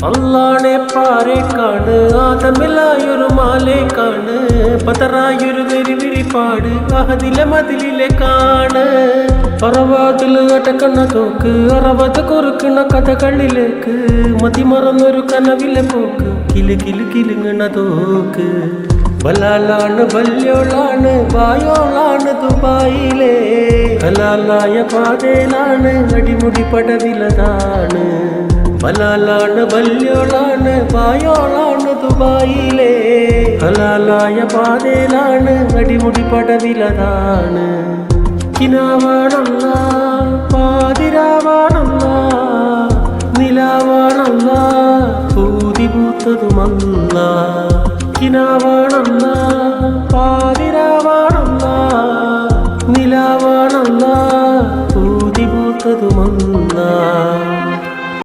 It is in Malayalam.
അല്ലാണെ പാറേക്കാണ് ആദമിലായൊരു മാലേക്കാണ് പതറായൊരു നെരിവിരിപ്പാട് അഹദിലെ മതിലിലെ കാണ് പറവാതിൽ അടക്കണ തോക്ക് അറവത് കുറുക്കണ കഥകളിലേക്ക് മതിമറന്നൊരു കനവിലെ പോക്ക് കിലു കിലു കിലുങ്ങണ തോക്ക് ബലാലാണ് വല്യോളാണ് വായോളാണ് ദുബായിലെ ഹലാലായ പാതയിലാണ് അടിമുടി പടവിലതാണ് ബലാലാണ് വല്യോളാണ് വായോളാണ് ദുബായിലെ ഹലാലായ പാതയിലാണ് അടിമുടി പടവിലതാണ് കിനാവാണല്ല പാതിരാവാണല്ല നിലാവാണല്ല പൂതി പൂത്തതുമല്ല കിനാവാണല്ല പാതിരാവാണല്ല നിലാവാണല്ല പൂതി പൂത്തതുമല്ല